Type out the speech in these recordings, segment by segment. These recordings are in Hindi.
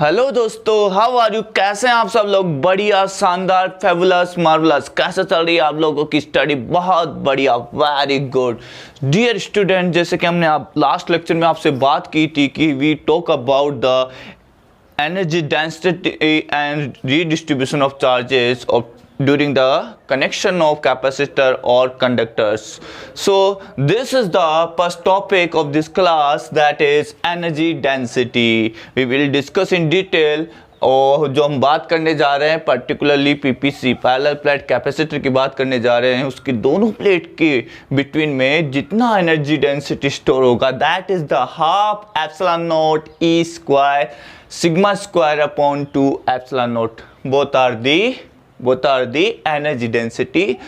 हेलो दोस्तों, हाउ आर यू? कैसे हैं आप सब लोग? बढ़िया, शानदार, फेबुलस, मार्वलस। कैसे चल रही है आप लोगों की स्टडी? बहुत बढ़िया, वेरी गुड। डियर स्टूडेंट, जैसे कि हमने आप लास्ट लेक्चर में आपसे बात की थी कि we talk about the energy density and redistribution of charges during the connection of capacitor or conductors. So this is the first topic of this class, that is energy density. We will discuss in detail और जो हम बात करने जा रहे हैं particularly PPC parallel plate capacitor की बात करने जा रहे हैं, उसकी दोनों प्लेट के बिटवीन में जितना एनर्जी डेंसिटी स्टोर होगा that is the half epsilon not E square sigma square upon 2 epsilon naught. Both are the energy density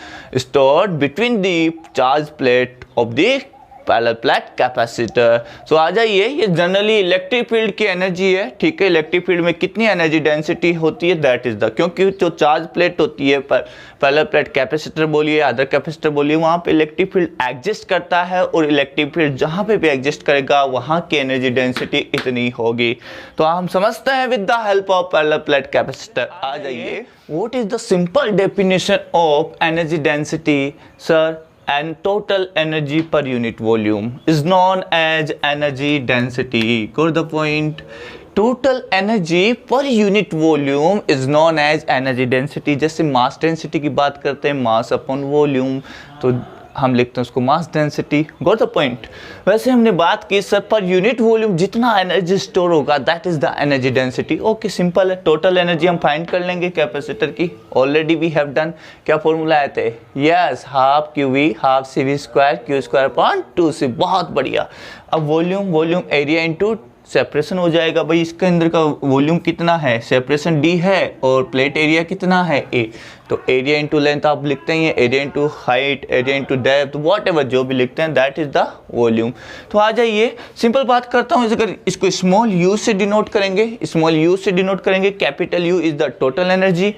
stored between the charge plate of the parallel plate capacitor. So आ जाइए, ये जनरली इलेक्ट्रिक फील्ड की एनर्जी है. ठीक है, इलेक्ट्रिक फील्ड में कितनी एनर्जी डेंसिटी होती है दैट इज द, क्योंकि जो चार्ज प्लेट होती है पैरेलल प्लेट कैपेसिटर बोलिए अदर कैपेसिटर बोलिए, वहाँ पे इलेक्ट्रिक फील्ड एग्जिस्ट करता है और इलेक्ट्रिक फील्ड जहाँ पे भी एग्जिस्ट करेगा वहाँ की एनर्जी डेंसिटी इतनी होगी. तो हम समझते हैं with the help of parallel plate capacitor. आ जाइए, what is the simple definition of energy density sir? And total energy per unit volume is known as energy density. Go to the point. Total energy per unit volume is known as energy density. जैसे मास डेंसिटी की बात करते हैं, मास अपॉन वॉल्यूम, तो हम लिखते हैं उसको mass density. Go the point. वैसे हमने बात की सर पर यूनिट वॉल्यूम जितना एनर्जी स्टोर होगा that is the energy density. Okay, simple है. टोटल एनर्जी हम फाइंड कर लेंगे कैपेसिटर की. Already we have done. क्या फॉर्मूला आए थे? Yes, half q v half c v square q square upon 2c. बहुत बढ़िया. अब वॉल्यूम एरिया इंटू सेपरेशन हो जाएगा. भाई इसके अंदर का वॉल्यूम कितना है? सेपरेशन d है और प्लेट एरिया कितना है? a. तो एरिया इंटू लेंथ आप लिखते हैं, area into height, area into depth, what ever जो भी लिखते हैं दैट इज द वॉल्यूम. तो आ जाइए, सिंपल बात करता हूँ. अगर इसको स्मॉल u से डिनोट करेंगे, capital U is the total energy.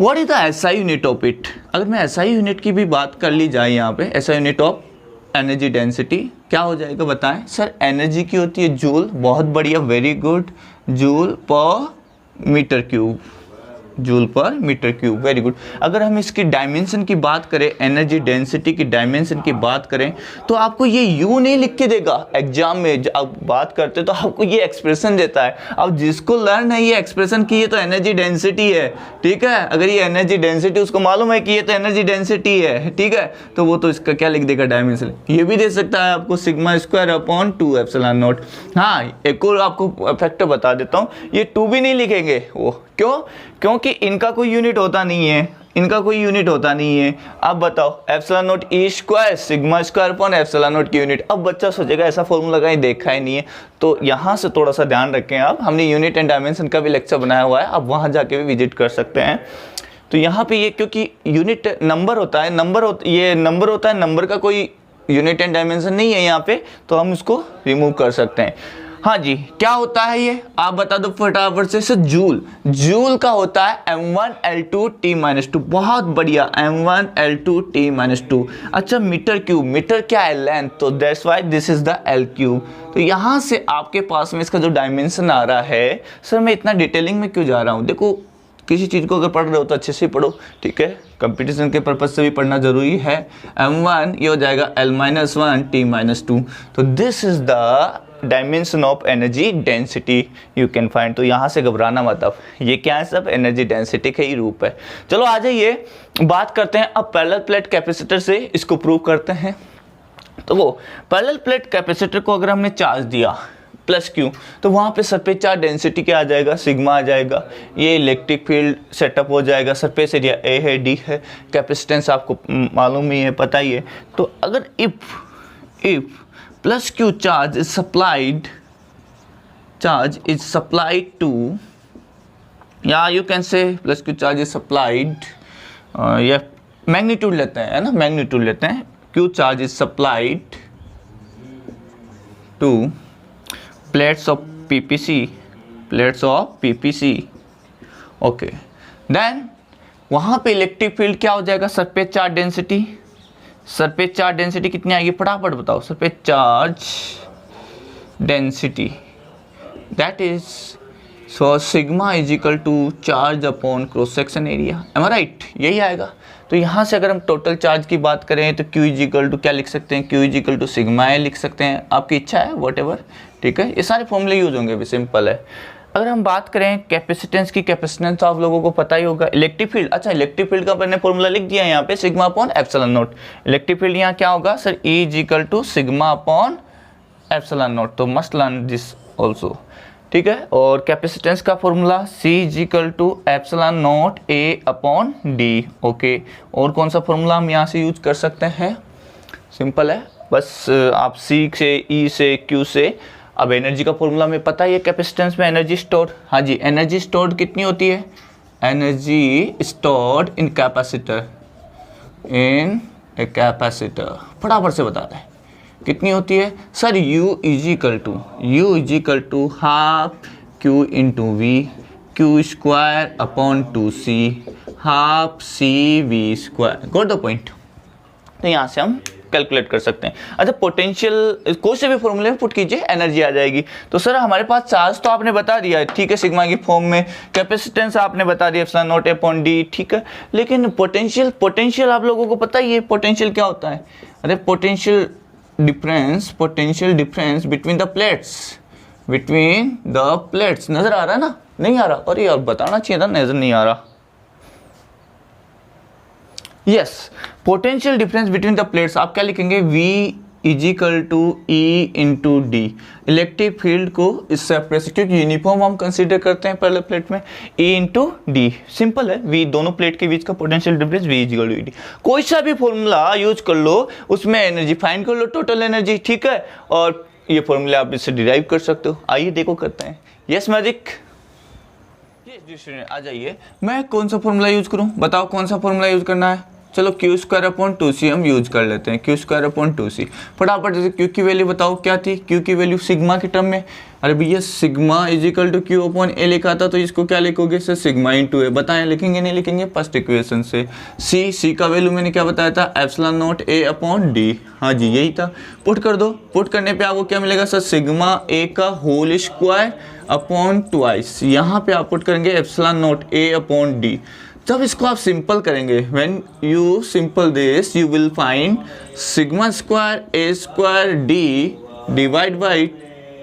What is the SI unit of it? अगर मैं एसआई यूनिट की भी बात कर ली जाए यहाँ पे, SI unit of energy density क्या हो जाएगा बताएं सर? एनर्जी की होती है जूल. बहुत बढ़िया, very good. Joule per metre cube, joule per metre cube, very good. अगर हम इसकी डायमेंशन की बात करें, एनर्जी डेंसिटी की डायमेंशन की बात करें, तो आपको ये यू नहीं लिख के देगा एग्जाम में. जब आप बात करते तो आपको ये एक्सप्रेशन देता है. अब जिसको लर्न है ये एक्सप्रेशन की ये तो एनर्जी डेंसिटी है, ठीक है. अगर ये एनर्जी डेंसिटी उसको मालूम है कि ये तो एनर्जी डेंसिटी है, ठीक है, तो वो तो इसका क्या लिख देगा? डायमेंशन. ये भी दे सकता है आपको sigma square upon 2 epsilon not. हाँ, एक और आपको फैक्टर बता देता हूँ, ये 2 भी नहीं लिखेंगे. वो क्यों? क्योंकि इनका कोई यूनिट होता नहीं है. अब बताओ, epsilon not E square sigma square upon epsilon naught की यूनिट. अब बच्चा सोचेगा ऐसा फॉर्मूला कहीं देखा ही नहीं है. तो यहाँ से थोड़ा सा ध्यान रखें आप. हमने यूनिट एंड डायमेंशन का भी लेक्चर बनाया हुआ है, आप वहाँ जाके भी विजिट कर सकते हैं. तो यहाँ पे ये क्योंकि यूनिट नंबर होता है, नंबर का कोई यूनिट एंड डायमेंशन नहीं है यहाँ पे, तो हम उसको रिमूव कर सकते हैं. हाँ जी, क्या होता है ये आप बता दो फटाफट से. सर जूल का होता है m1L2T-2. बहुत बढ़िया, m1L2T-2. अच्छा, मीटर क्या है? लेंथ. तो that's why this is the L cube. तो यहाँ से आपके पास में इसका जो डायमेंशन आ रहा है, सर मैं इतना डिटेलिंग में क्यों जा रहा हूँ? देखो, किसी चीज़ को अगर पढ़ रहे हो तो अच्छे से पढ़ो, ठीक है. कंपटीशन के पर्पज से भी पढ़ना जरूरी है. m1 ये हो जाएगा L-1T-2. तो this is the dimension of energy density you can find. तो यहाँ से घबराना मत. अब ये क्या है? सब एनर्जी डेंसिटी का ही रूप है. चलो आ जाइए, बात करते हैं अब पैरेलल प्लेट कैपेसिटर से इसको प्रूव करते हैं. तो वो पैरेलल प्लेट कैपेसिटर को अगर हमने चार्ज दिया प्लस क्यू, तो वहाँ पे सरफेस चार्ज डेंसिटी क्या आ जाएगा? सिग्मा आ जाएगा. ये इलेक्ट्रिक फील्ड सेटअप हो जाएगा. सरफेस एरिया ए है, डी है, कैपेसिटेंस आपको मालूम ही है, पता ही है. तो अगर if plus q charge is supplied to, yeah you can say plus q charge is supplied, या मैग्नीट्यूड लेते हैं, है ना, मैग्नीट्यूड लेते हैं. q charge is supplied to plates of PPC. Okay, then वहाँ पे इलेक्ट्रिक फील्ड क्या हो जाएगा? सरफेस चार्ज डेंसिटी कितनी आएगी? फटाफट बताओ. Surface charge density that is so sigma is equal to charge upon cross section area, am I right, यही आएगा। तो यहाँ से अगर हम टोटल चार्ज की बात करें तो Q इज इक्वल टू क्या लिख सकते हैं, Q is equal to sigma A लिख सकते हैं, आपकी इच्छा है वट एवर, ठीक है। ये सारे फॉर्मूले यूज होंगे, भी सिंपल है। अगर हम बात करें कैपेसिटेंस की, कैपेसिटेंस आप लोगों को पता ही होगा। इलेक्ट्रिक फील्ड, अच्छा इलेक्ट्रिक फील्ड का मैंने फॉर्मूला लिख दिया यहाँ पे, sigma upon epsilon naught. Electric field यहाँ क्या होगा sir, E is equal to sigma upon epsilon naught, तो मस्ट लर्न दिस ऑल्सो, ठीक है। और कैपेसिटेंस का formula C is equal to epsilon naught A upon D, okay. और कौन सा फॉर्मूला हम यहाँ से यूज कर सकते हैं, सिंपल है, बस आप C से, E से, Q से। अब एनर्जी का फॉर्मूला में पता ही है, कैपेसिटेंस में एनर्जी स्टोर, हाँ जी, एनर्जी स्टोर्ड कितनी होती है, energy stored in capacitor, in a capacitor, फटाफट से बताते हैं कितनी होती है sir, U is equal to half Q into v, Q square upon 2C, half CV square, got the point. तो यहाँ से हम कैलकुलेट कर सकते हैं। अच्छा पोटेंशियल कोई से भी फॉर्मूले में पुट कीजिए, एनर्जी आ जाएगी। तो सर हमारे पास चार्ज तो आपने बता दिया है, ठीक है, सिग्मा की फॉर्म में, कैपेसिटेंस आपने बता दिया एप्सिलॉन नॉट अपॉन डी, ठीक है। लेकिन पोटेंशियल आप लोगों को पता ही है पोटेंशियल क्या होता है, अरे potential difference between the plates, नजर आ रहा है ना, नहीं आ रहा, अरे यार बताना चाहिए था, नजर नहीं आ रहा। Yes, potential difference between the plates आप क्या लिखेंगे, V is equal to E into d. Electric field को इस सेपरेट, क्योंकि यूनिफॉर्म हम कंसीडर करते हैं पहले प्लेट में, E इंटू डी, सिंपल है। V दोनों प्लेट के बीच का potential difference V is equal to d. कोई सा भी फॉर्मूला यूज कर लो, उसमें एनर्जी फाइंड कर लो, टोटल एनर्जी, ठीक है। और ये फॉर्मूला आप इससे डिराइव कर सकते हो। आइए देखो करते हैं। यस मैजिक, आ जाइए। मैं कौन सा फॉर्मूला यूज करूं, बताओ कौन सा फॉर्मूला यूज करना है। चलो Q स्क्वायर अपॉन 2C हम यूज कर लेते हैं, Q स्क्वायर अपॉन 2C। फटाफट जैसे Q की वैल्यू बताओ क्या थी, Q की वैल्यू सिग्मा के टर्म में, अरे भैया sigma is equal to Q upon A लिखा था, तो इसको क्या लिखोगे सर, सिग्मा इंटू A। बताएं लिखेंगे नहीं लिखेंगे, फर्स्ट इक्वेशन से। C का वैल्यू मैंने क्या बताया था, epsilon naught A upon D, हाँ जी यही था। पुट कर दो, पुट करने पे आपको क्या मिलेगा सर, सिग्मा A का होल स्क्वायर अपॉन ट्वाइस, यहाँ पे आप पुट करेंगे epsilon naught A upon D। जब इसको आप सिंपल करेंगे, when you simple this, you will find sigma square A square D divide by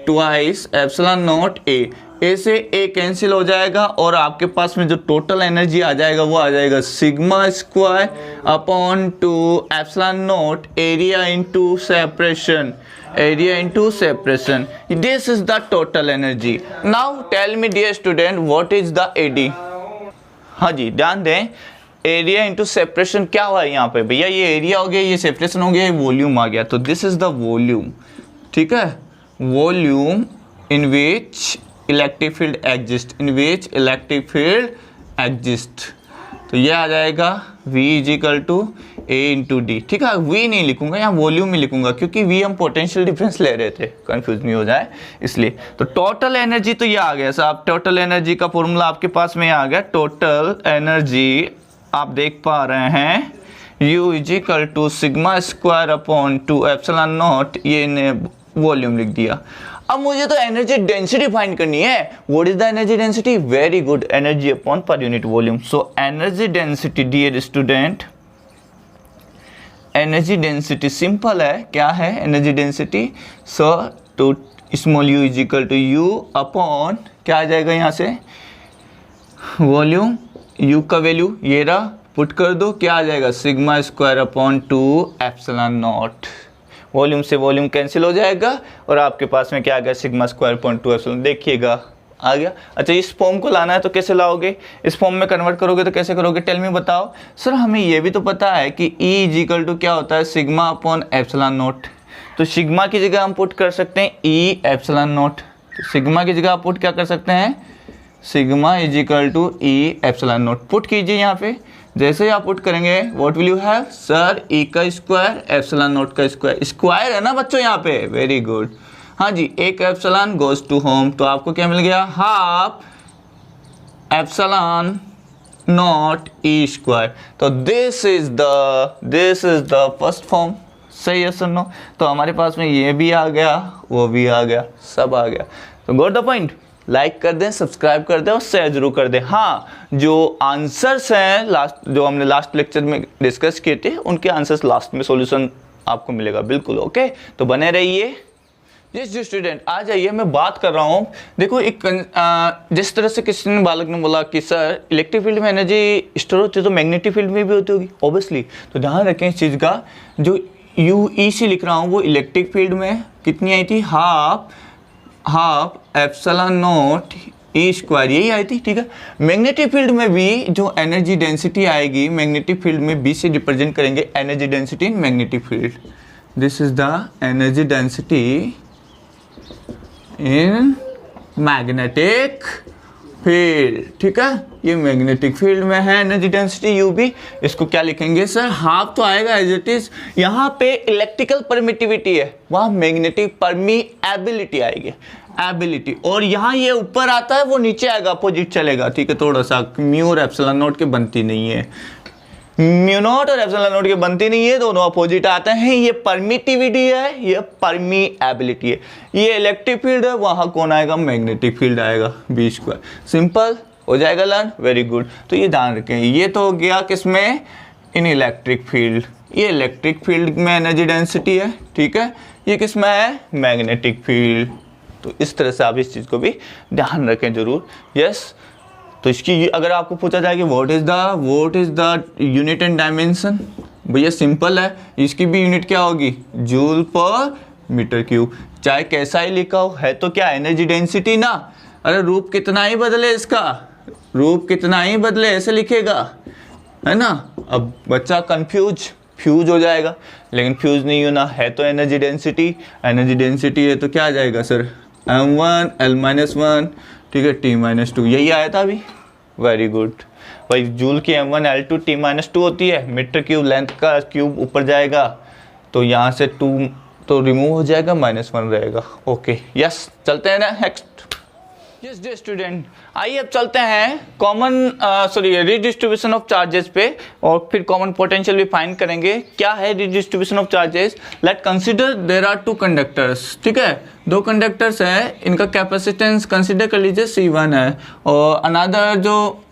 twice epsilon naught A से A कैंसिल हो जाएगा, और आपके पास में जो टोटल एनर्जी आ जाएगा वो आ जाएगा sigma square upon 2 epsilon not area into separation, this is the total energy. Now tell me dear student, what is the AD? हाँ जी ध्यान दें, एरिया इंटू सेपरेशन क्या हुआ यहाँ पे भैया, ये एरिया हो गया, ये सेपरेशन हो गया, ये वॉल्यूम आ गया, तो दिस इज द वॉल्यूम, ठीक है, volume in which electric field exist, तो ये आ जाएगा V is equal to A into d, ठीक है। V नहीं लिखूंगा, यहाँ वॉल्यूम में लिखूंगा, क्योंकि V हम पोटेंशियल डिफरेंस ले रहे थे, कंफ्यूज नहीं हो जाए इसलिए। तो टोटल एनर्जी तो ये आ गया साहब, टोटल एनर्जी का फॉर्मूला आपके पास में आ गया। टोटल एनर्जी आप देख पा रहे हैं, U is equal to sigma square upon 2 epsilon naught, ये वॉल्यूम लिख दिया। अब मुझे तो एनर्जी डेंसिटी फाइंड करनी है। What is the energy density, very good, energy upon per unit volume. So energy density dear student, energy density simple है, क्या है energy density, so to small u is equal to u upon क्या आ जाएगा यहाँ से, वॉल्यूम, u का वैल्यू ये रहा, पुट कर दो, क्या आ जाएगा sigma square upon 2 epsilon not, volume से वॉल्यूम कैंसिल हो जाएगा, और आपके पास में क्या आ गया सिग्मा स्क्वायर अपॉन 2 एप्सिलॉन, देखिएगा आ गया। अच्छा इस फॉर्म को लाना है तो कैसे लाओगे, इस फॉर्म में कन्वर्ट करोगे तो कैसे करोगे, टेल मी बताओ। सर हमें ये भी तो पता है कि E इज इक्वल टू क्या होता है, सिग्मा अपॉन एप्सिलॉन नॉट, तो सिग्मा की जगह हम पुट कर सकते हैं E एप्सिलॉन नॉट, तो सिग्मा की जगह आप पुट क्या कर सकते हैं, sigma is equal to E epsilon naught, put कीजिए यहाँ पे। जैसे ही आप पुट करेंगे what will you have sir, E का स्क्वायर एप्सिलॉन नॉट का स्क्वायर, स्क्वायर है ना बच्चों यहाँ पे, वेरी गुड, हाँ जी, एक एप्सिलॉन गोज टू होम, तो आपको क्या मिल गया, half epsilon not E square. तो this is the first form, सही है सर नो। तो हमारे पास में ये भी आ गया, वो भी आ गया, सब आ गया, तो गॉट द पॉइंट। लाइक कर दें, सब्सक्राइब कर दें और शेयर जरूर कर दें। हाँ, जो आंसर्स हैं लास्ट, जो हमने लास्ट लेक्चर में डिस्कस किए थे, उनके आंसर्स लास्ट में सॉल्यूशन आपको मिलेगा, बिल्कुल ओके। तो बने रहिए। जिस स्टूडेंट आ जाइए, मैं बात कर रहा हूँ। देखो जिस तरह से किसी ने बालक ने बोला कि सर इलेक्ट्रिक फील्ड में एनर्जी स्टोर होती है तो मैग्नेटिक फील्ड में भी होती होगी, ऑब्वियसली। तो ध्यान रखें इस चीज़ का, जो UEC लिख रहा हूँ वो इलेक्ट्रिक फील्ड में कितनी आई थी, half epsilon not E square, यही आई थी, ठीक है। मैग्नेटिक फील्ड में भी जो एनर्जी डेंसिटी आएगी, मैग्नेटिक फील्ड में B से रिप्रेजेंट करेंगे energy density in magnetic field. This is the energy density in magnetic field, ठीक है। ये मैग्नेटिक फील्ड में है एनर्जी डेंसिटी UB। इसको क्या लिखेंगे सर, हाफ तो आएगा एज इट इज। यहाँ पे इलेक्ट्रिकल परमिटिविटी है, वहाँ मैग्नेटिक परमीएबिलिटी आएगी, एबिलिटी। और यहाँ ये ऊपर आता है, वो नीचे आएगा, अपोजिट चलेगा, ठीक है। थोड़ा सा म्यू और एप्सिलॉन नॉट के बनती नहीं है, म्यू नॉट और एप्सिलॉन नॉट के बनती नहीं है, दोनों अपोजिट आते हैं। ये परमिटिविटी है, ये परमीएबिलिटी है। ये इलेक्ट्रिक फील्ड है, वहाँ कौन आएगा, मैग्नेटिक फील्ड आएगा, B स्क्वायर। सिंपल हो जाएगा लर्न, वेरी गुड। तो ये ध्यान रखें, ये तो हो गया किसमें, इन इलेक्ट्रिक फील्ड। ये इलेक्ट्रिक फील्ड में एनर्जी डेंसिटी है, ठीक है। ये किसमें है, मैग्नेटिक फील्ड। तो इस तरह से आप इस चीज़ को भी ध्यान रखें जरूर, यस। तो इसकी अगर आपको पूछा जाए कि what is the unit and dimension, भैया सिंपल है, इसकी भी यूनिट क्या होगी, जूल पर मीटर क्यूब। चाहे कैसा ही लिखा हो, है तो क्या एनर्जी डेंसिटी ना। अरे रूप कितना ही बदले इसका, रूप कितना ही बदले ऐसे लिखेगा, है ना। अब बच्चा फ्यूज हो जाएगा, लेकिन फ्यूज नहीं होना है, तो एनर्जी डेंसिटी है तो क्या आ जाएगा सर, M1 L-1, ठीक है, T-2, यही आया था अभी, वेरी गुड। भाई जूल की M1 L2 T-2 होती है, मीटर क्यूब लेंथ का क्यूब ऊपर जाएगा तो यहाँ से 2 तो रिमूव हो जाएगा, -1 रहेगा, ओके यस। चलते हैं ना नेक्स्ट। यस डियर स्टूडेंट, आइए अब चलते हैं रीडिस्ट्रीब्यूशन ऑफ चार्जेस पे, और फिर कॉमन पोटेंशियल भी फाइंड करेंगे। क्या है redistribution of charges, let consider there are 2 conductors, ठीक है। 2 कंडक्टर्स है, इनका कैपेसिटेंस कंसीडर कर लीजिए C1 है, और अनदर जो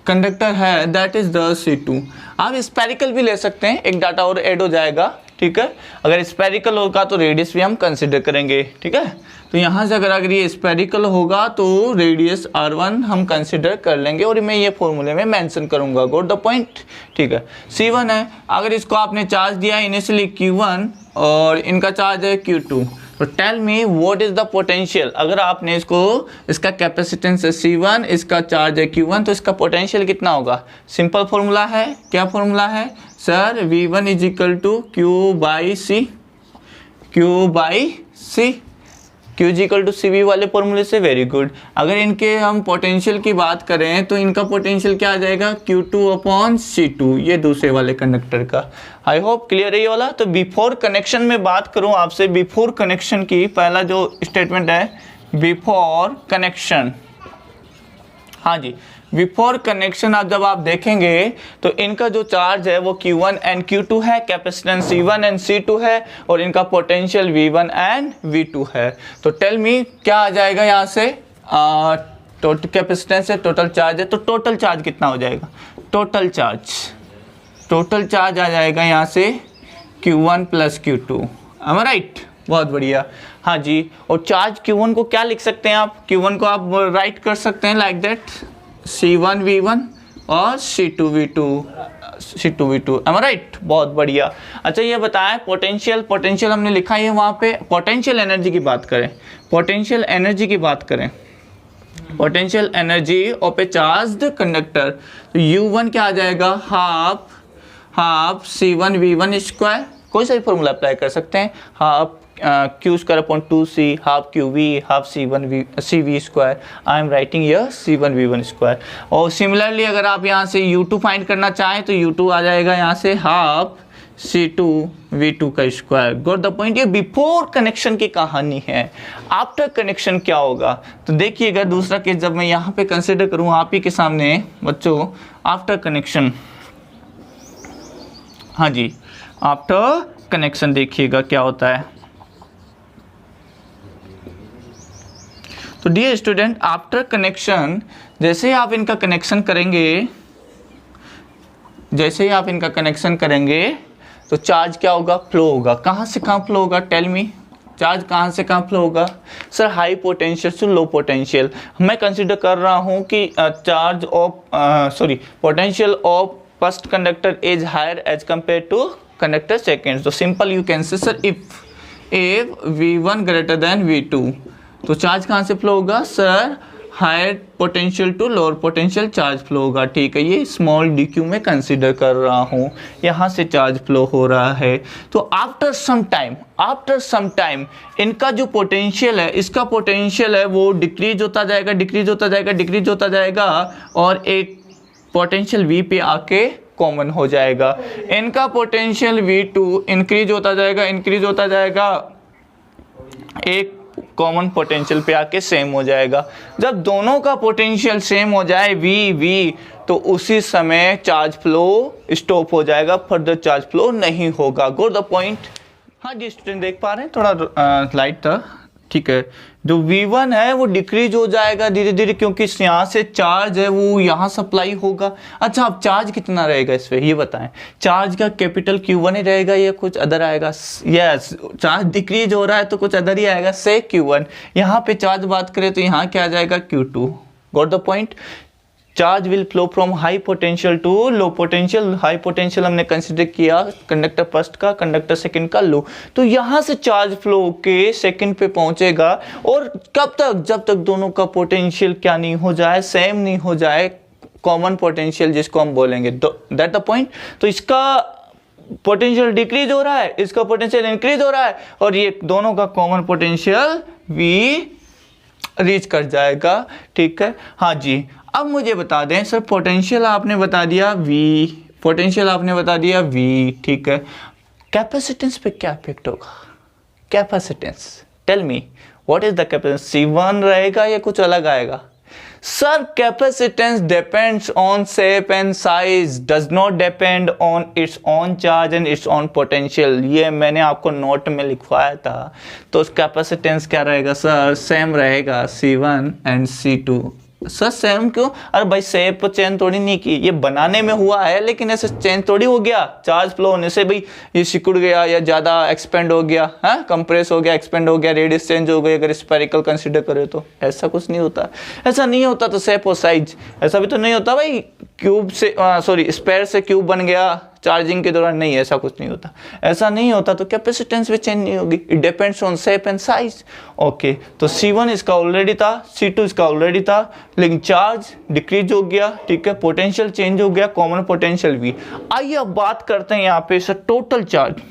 कंडक्टर है दैट इज द C2। आप स्पेरिकल भी ले सकते हैं, एक डाटा और ऐड हो जाएगा, ठीक है। अगर स्पेरिकल होगा तो रेडियस भी हम कंसीडर करेंगे, ठीक है। तो यहाँ से अगर ये स्पेरिकल होगा तो रेडियस R1 हम कंसीडर कर लेंगे, और मैं ये फॉर्मूले में मेंशन करूंगा, गॉट द पॉइंट, ठीक है। C1 है, अगर इसको आपने चार्ज दिया इनिशियली Q1 और इनका चार्ज है Q2, तो tell me what is the potential. अगर आपने इसका कैपेसिटेंस है C1, इसका चार्ज है Q1, तो इसका पोटेंशियल कितना होगा। सिंपल फॉर्मूला है, क्या फॉर्मूला है sir, V1 is equal to Q by C, Q is equal to CV वाले फॉर्मूले से, वेरी गुड। अगर इनके हम पोटेंशियल की बात करें तो इनका पोटेंशियल क्या आ जाएगा, Q2/C2, ये दूसरे वाले कंडक्टर का। आई होप क्लियर है ये वाला। तो बिफोर कनेक्शन में बात करूं आपसे, बिफोर कनेक्शन की पहला जो स्टेटमेंट है, बिफोर कनेक्शन, हाँ जी, बिफोर कनेक्शन जब आप देखेंगे तो इनका जो चार्ज है वो Q1 एंड Q2 है, कैपेसिटेंस C1 एंड C2 है, और इनका पोटेंशियल V1 एंड V2 है। तो टेल मी क्या आ जाएगा यहाँ से, टोटल कैपेसिटेंस है, टोटल चार्ज है, तो टोटल चार्ज कितना हो जाएगा, टोटल चार्ज आ जाएगा यहाँ से Q1 + Q2, am I right? बहुत बढ़िया, हाँ जी। और चार्ज Q1 को क्या लिख सकते हैं आप, Q1 को आप राइट कर सकते हैं लाइक दैट, C1V1 और C2V2, am I right? बहुत बढ़िया। अच्छा ये बताएं पोटेंशियल हमने लिखा है वहाँ पे, पोटेंशियल एनर्जी की बात करें, potential energy of A charged conductor, तो U1 क्या आ जाएगा, हाफ C1V1 स्क्वायर, कोई सा भी फॉर्मूला अप्लाई कर सकते हैं, half Q²/2C, half QV, half CV square. I am writing here C1V1 square. और सिमिलरली अगर आप यहाँ से U2 फाइंड करना चाहें तो U2 आ जाएगा यहाँ से हाफ C2V2 का स्क्वायर, गॉट द पॉइंट। ये बिफोर कनेक्शन की कहानी है। आफ्टर कनेक्शन क्या होगा, तो देखिएगा दूसरा केस जब मैं यहाँ पे कंसिडर करूँ आप ही के सामने बच्चों, आफ्टर कनेक्शन, हाँ जी, आफ्टर कनेक्शन देखिएगा क्या होता है। तो डियर स्टूडेंट, आफ्टर कनेक्शन, जैसे ही आप इनका कनेक्शन करेंगे, तो चार्ज क्या होगा, फ्लो होगा। कहाँ से कहाँ फ्लो होगा, टेल मी, चार्ज कहाँ से कहाँ फ्लो होगा? सर हाई पोटेंशियल से लो पोटेंशियल। मैं कंसिडर कर रहा हूँ कि potential of first conductor is higher as compare to conductor second. तो simple you can say sir if V1 greater than V2, तो चार्ज कहाँ से फ्लो होगा सर? Higher potential to lower potential charge flow होगा। ठीक है, ये स्मॉल dq में कंसिडर कर रहा हूँ, यहाँ से चार्ज फ्लो हो रहा है। तो आफ्टर सम टाइम इनका जो पोटेंशियल है, इसका पोटेंशियल है वो डिक्रीज होता जाएगा और एक पोटेंशियल V पे आके कॉमन हो जाएगा। इनका पोटेंशियल V2 इंक्रीज होता जाएगा, एक कॉमन पोटेंशियल पे आके सेम हो जाएगा। जब दोनों का पोटेंशियल सेम हो जाए V, तो उसी समय चार्ज फ्लो स्टॉप हो जाएगा, फर्दर चार्ज फ्लो नहीं होगा। गो द पॉइंट। हाँ जी स्टूडेंट, देख पा रहे हैं, थोड़ा लाइट था। ठीक है, जो V1 है वो डिक्रीज हो जाएगा धीरे धीरे, क्योंकि यहाँ से चार्ज है वो यहाँ सप्लाई होगा। अच्छा, अब चार्ज कितना रहेगा इस पे ये बताएं। चार्ज का कैपिटल Q1 ही रहेगा या कुछ अदर आएगा? यस, चार्ज डिक्रीज हो रहा है तो कुछ अदर ही आएगा, से Q1। यहाँ पे चार्ज बात करें तो यहाँ क्या आ जाएगा, Q2। Got the point. Charge will flow from high potential to low potential. High potential हमने कंसिडर किया कंडक्टर फर्स्ट का, कंडक्टर सेकंड का लो। तो यहाँ से चार्ज फ्लो के सेकंड पे पहुंचेगा, और कब तक? जब तक दोनों का पोटेंशियल क्या नहीं हो जाए, सेम नहीं हो जाए, कॉमन पोटेंशियल जिसको हम बोलेंगे। That the point. तो इसका पोटेंशियल डिक्रीज हो रहा है, इसका पोटेंशियल इंक्रीज हो रहा है, और ये दोनों का कॉमन पोटेंशियल V रीच कर जाएगा। ठीक है, हाँ जी। अब मुझे बता दें सर, पोटेंशियल आपने बता दिया V, ठीक है, कैपेसिटेंस पे क्या इफेक्ट होगा? Capacitance, tell me what is the capacitance? C1 रहेगा या कुछ अलग आएगा? Sir capacitance depends on shape and size, does not depend on its on charge and its on potential. ये मैंने आपको नोट में लिखवाया था। तो कैपेसिटेंस क्या रहेगा सर? सेम रहेगा C1 and C2। Sir same क्यों? अरे भाई शेप चेंज थोड़ी नहीं की, ये बनाने में हुआ है, लेकिन ऐसे चेंज थोड़ी हो गया। चार्ज फ्लो होने से भाई ये सिकुड़ गया या ज़्यादा एक्सपेंड हो गया, हाँ, कंप्रेस हो गया, एक्सपेंड हो गया, रेडियस चेंज हो गई। अगर स्फेरिकल कंसीडर करें तो ऐसा कुछ नहीं होता। ऐसा नहीं होता तो शेप और साइज, ऐसा भी तो नहीं होता भाई क्यूब से स्पेयर से क्यूब बन गया चार्जिंग के दौरान, नहीं, ऐसा कुछ नहीं होता। ऐसा नहीं होता तो कैपेसिटेंस भी चेंज नहीं होगी। It depends on shape and size. Okay, तो C1 इसका ऑलरेडी था, C2 इसका ऑलरेडी था, लेकिन चार्ज डिक्रीज हो गया। ठीक है, पोटेंशियल चेंज हो गया, कॉमन पोटेंशियल भी। आइए अब बात करते हैं यहाँ पे sir total charge.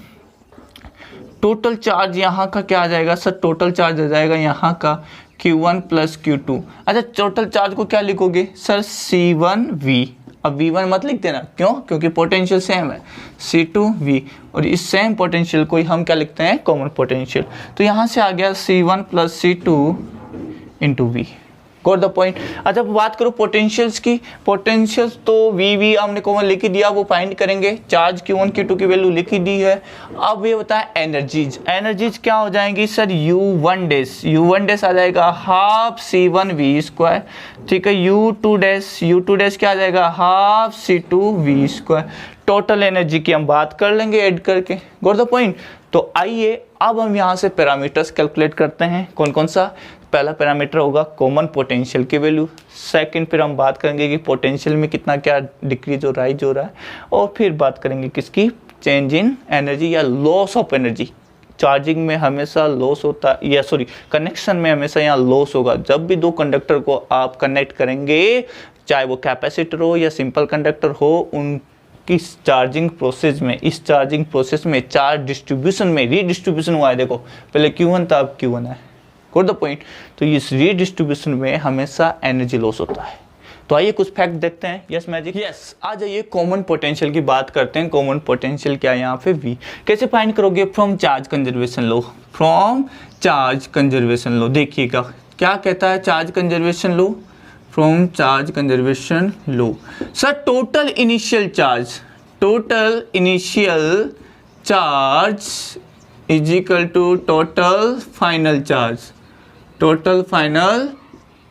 Total charge यहाँ का क्या आ जाएगा सर? टोटल चार्ज आ जाएगा यहाँ का Q1 प्लस Q2। अच्छा, टोटल चार्ज को क्या लिखोगे सर? C1V। अब V1 मत लिख देना, क्यों? क्योंकि पोटेंशियल सेम है, C2V, और इस सेम पोटेंशियल को हम क्या लिखते हैं? Common potential. तो यहाँ से आ गया C1 plus C2 into V। Got the point. अच्छा, बात करो पोटेंशियल्स की। पोटेंशियल्स तो V हमने कॉमन लिख ही दिया, वो फाइंड करेंगे। चार्ज Q1 Q2 की वैल्यू लिख ही दी है। अब ये बताएं एनर्जीज। एनर्जीज क्या हो जाएंगी सर? U1 डैश आ जाएगा हाफ C1V स्क्वायर। ठीक है, U2 डैश क्या आ जाएगा? Half C2V square. Total energy की हम बात कर लेंगे ऐड करके। Got the point. तो आइए अब हम यहाँ से पैरामीटर्स कैलकुलेट करते हैं। कौन कौन सा? पहला पैरामीटर होगा कॉमन पोटेंशियल की वैल्यू। सेकंड फिर हम बात करेंगे कि पोटेंशियल में कितना क्या डिक्रीज और राइज हो रहा है, और फिर बात करेंगे किसकी? चेंज इन एनर्जी या लॉस ऑफ एनर्जी। चार्जिंग में हमेशा लॉस होता है, या कनेक्शन में हमेशा यहाँ लॉस होगा। जब भी दो कंडक्टर को आप कनेक्ट करेंगे, चाहे वो कैपेसिटर हो या सिंपल कंडक्टर हो, उनकी चार्जिंग प्रोसेस में, इस चार्जिंग प्रोसेस में चार्ज डिस्ट्रीब्यूशन में रीडिस्ट्रीब्यूशन हुआ है। देखो, पहले Q1 था, अब Q1 है। Got the point. तो इस रीडिस्ट्रीब्यूशन में हमेशा एनर्जी लॉस होता है। तो आइए कुछ फैक्ट देखते हैं। Yes magic, yes. आ जाइए कॉमन पोटेंशियल की बात करते हैं। कॉमन पोटेंशियल क्या है यहाँ पे? V। कैसे फाइंड करोगे? From charge conservation law. From charge conservation law देखिएगा क्या कहता है charge conservation law. From charge conservation law sir, total initial charge is equal to total final charge. Total final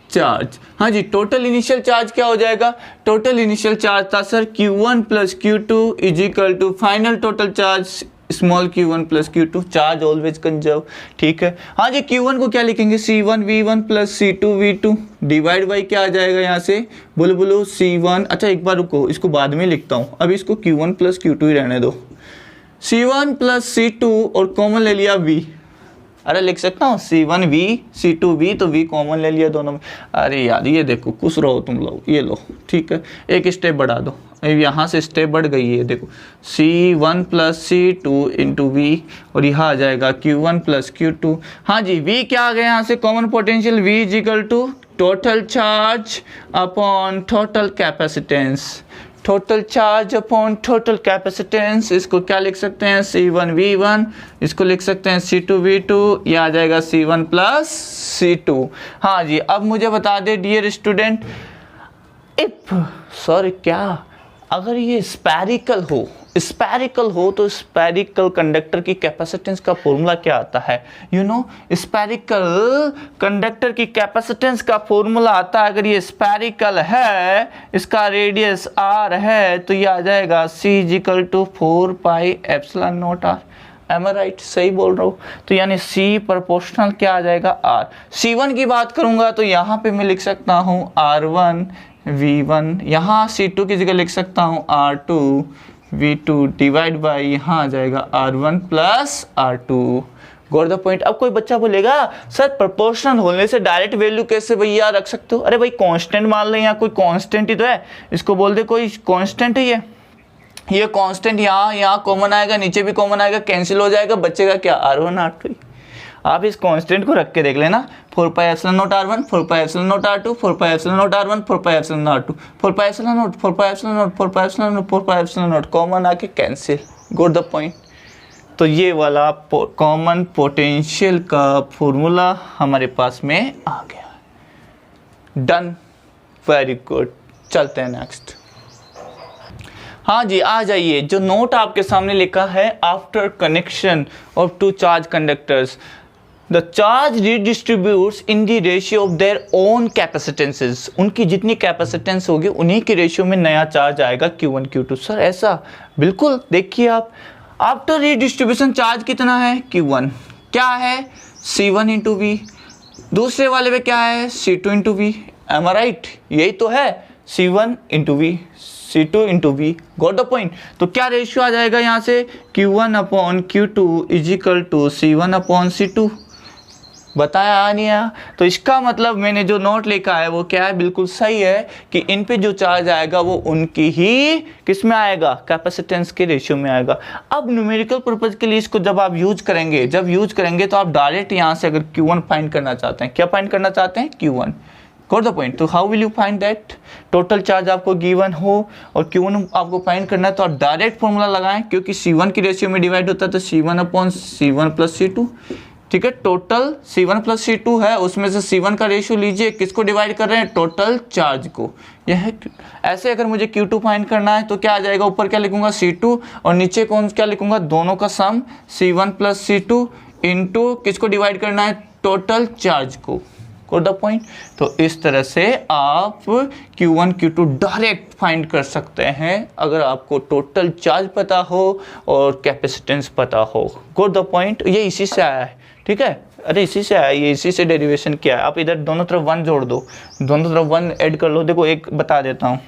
charge. हाँ जी, टोटल इनिशियल चार्ज क्या हो जाएगा? टोटल इनिशियल चार्ज था sir Q1 plus Q2 is equal to final total charge small Q1 plus Q2, charge always conserve, ठीक है। हाँ जी, Q1 को क्या लिखेंगे? C1V1 plus C2V2 divide by क्या आ जाएगा यहाँ से? बोलो C1, अच्छा एक बार रुको, इसको बाद में लिखता हूँ, अभी इसको Q1 प्लस Q2 ही रहने दो। C1 प्लस C2 और कॉमन ले लिया V, अरे लिख सकता हूँ C1V C2V, तो V कॉमन ले लिया दोनों में। अरे यार ये देखो, खुश रहो तुम लोग, ये लो, ठीक है, एक स्टेप बढ़ा दो, यहाँ से स्टेप बढ़ गई है, देखो C1 plus C2 into V और यहाँ आ जाएगा Q1 प्लस Q2। हाँ जी, V क्या आ गया यहाँ से? Common potential V is equal to total charge upon total capacitance, total charge upon total capacitance. इसको क्या लिख सकते हैं? C1V1, इसको लिख सकते हैं C2V2, यह आ जाएगा C1 प्लस C2। हाँ जी, अब मुझे बता दे डियर स्टूडेंट, इफ सॉरी क्या, अगर ये स्फेरिकल हो तो स्फेरिकल कंडक्टर की कैपेसिटेंस का फॉर्मूला क्या आता है? यू नो, स्फेरिकल कंडक्टर की कैपेसिटेंस का फॉर्मूला आता है, अगर ये स्फेरिकल है, इसका रेडियस r है, तो ये आ जाएगा C equal to 4πε0r। Am I right? सही बोल रहा हूँ? तो यानी C प्रोपोर्शनल क्या आ जाएगा? R। C1 की बात करूंगा तो यहाँ पे मैं लिख सकता हूँ R1 V1, यहाँ C2 की जगह लिख सकता हूँ R2 V2 डिवाइड बाई यहाँ आ जाएगा R1 plus R2। Got the point. अब कोई बच्चा बोलेगा सर प्रोपोर्शनल होने से डायरेक्ट वैल्यू कैसे भैया रख सकते हो? अरे भाई कांस्टेंट मान लें, यहाँ कोई कांस्टेंट ही तो है, इसको बोल दे कोई कांस्टेंट ही है, ये कांस्टेंट यहाँ कॉमन आएगा, नीचे भी कॉमन आएगा, कैंसिल हो जाएगा, बचेगा क्या? R1 R2। आप इस कांस्टेंट को रख के देख लेना, 4πε0r1 4πε0r2 4πε0r1 4πε0r2 4πε0 4πε0 4πε0 4πε0 common आके कैंसिल। Got the point. तो ये वाला कॉमन पोटेंशियल का फॉर्मूला हमारे पास में आ गया। Done, very good. चलते हैं नेक्स्ट। हाँ जी, आ जाइए, जो नोट आपके सामने लिखा है, after connection of two charge conductors the charge redistributes in the ratio of their own capacitances. उनकी जितनी कैपेसिटेंस होगी उन्हीं के रेशियो में नया चार्ज आएगा Q1 Q2। सर ऐसा? बिल्कुल, देखिए आप, आफ्टर रीडिस्ट्रीब्यूशन चार्ज कितना है? Q1 क्या है? C1 into V। दूसरे वाले में क्या है? C2 into V। Am I right? यही तो है, C1 into V C2 into V। Got the point. तो क्या रेशियो आ जाएगा यहाँ से? Q1 upon Q2 is equal to C1 upon C2। बताया नहीं आया? तो इसका मतलब मैंने जो नोट लिखा है वो क्या है? बिल्कुल सही है कि इन पे जो चार्ज आएगा वो उनकी ही किस में आएगा? कैपेसिटेंस के रेशियो में आएगा। अब न्यूमेरिकल पर्पज के लिए इसको जब आप यूज करेंगे तो आप डायरेक्ट यहाँ से अगर Q1 फाइंड करना चाहते हैं, क्या फाइंड करना चाहते हैं? Q1। Got the point. तो how will you find that? Total charge आपको गिवन हो और Q1 आपको फाइंड करना है तो आप डायरेक्ट फॉर्मूला लगाएं, क्योंकि C1 की रेशियो में डिवाइड होता है तो C1 upon C1 plus C2। ठीक है, टोटल C1 प्लस C2 है, उसमें से C1 का रेशियो लीजिए, किसको डिवाइड कर रहे हैं? टोटल चार्ज को। यह है ऐसे। अगर मुझे Q2 फाइंड करना है तो क्या आ जाएगा? ऊपर क्या लिखूंगा? C2 और नीचे कौन क्या लिखूंगा? दोनों का सम C1 प्लस C2 इंटू किसको डिवाइड करना है? टोटल चार्ज को। Got the point. तो इस तरह से आप Q1 Q2 डायरेक्ट फाइंड कर सकते हैं अगर आपको टोटल चार्ज पता हो और कैपेसिटेंस पता हो। Got the point. ये इसी से आया है, ठीक है, अरे इसी से आया, ये इसी से डेरिवेशन किया है। आप इधर दोनों तरफ 1 जोड़ दो, दोनों तरफ 1 ऐड कर लो। देखो एक बता देता हूँ,